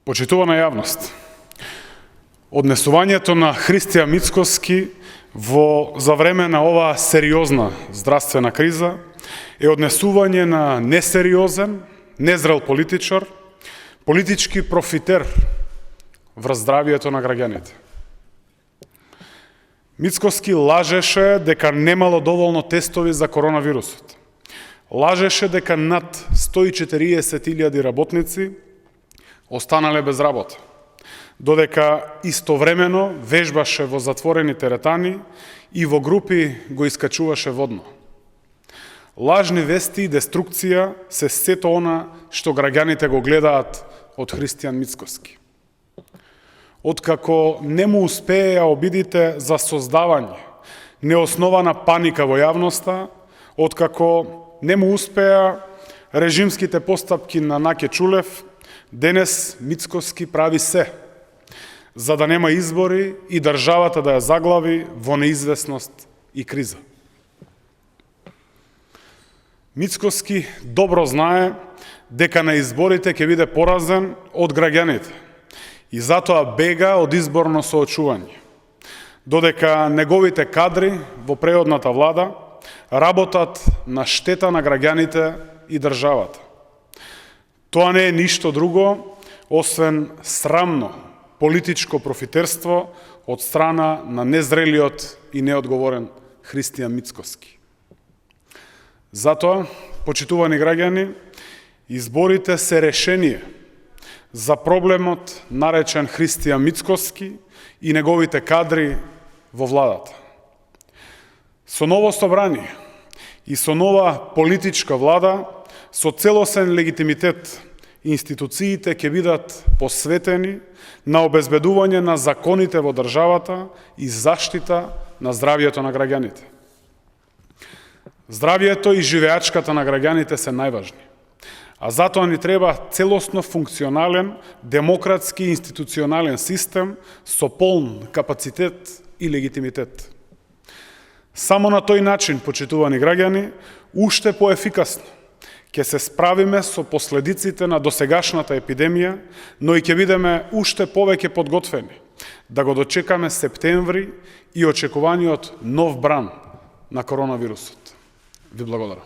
Почитувана јавност, однесувањето на Христијан Мицкоски за време на оваа сериозна здравствена криза е однесување на несериозен, незрел политичар, политички профитер врз здравието на граѓаните. Мицкоски лажеше дека немало доволно тестови за коронавирусот. Лажеше дека над 140.000 работници останале без работа, додека истовремено вежбаше во затворени теретани и во групи го искачуваше водно. Лажни вести и деструкција се сето она што граѓаните го гледаат од Христијан Мицкоски. Откако не му успеја обидите за создавање неоснована паника во јавноста, откако не му успеа режимските постапки на Наке Чулев, денес Мицкоски прави се за да нема избори и државата да ја заглави во неизвестност и криза. Мицкоски добро знае дека на изборите ќе биде поразен од граѓаните и затоа бега од изборно соочување, додека неговите кадри во преходната влада работат на штета на граѓаните и државата. Тоа не е ништо друго, освен срамно политичко профитерство од страна на незрелиот и неодговорен Христијан Мицкоски. Затоа, почитувани граѓани, изборите се решение за проблемот наречен Христијан Мицкоски и неговите кадри во владата. Со ново собрание и со нова политичка влада, со целосен легитимитет, институциите ќе бидат посветени на обезбедување на законите во државата и заштита на здравието на граѓаните. Здравието и живеачката на граѓаните се најважни, а затоа ни треба целосно функционален, демократски и институционален систем со полн капацитет и легитимитет. Само на тој начин, почитувани граѓани, уште поефикасно ќе се справиме со последиците на досегашната епидемија, но и ќе бидеме уште повеќе подготвени да го дочекаме септември и очекуваниот нов бран на коронавирусот. Ви благодарам.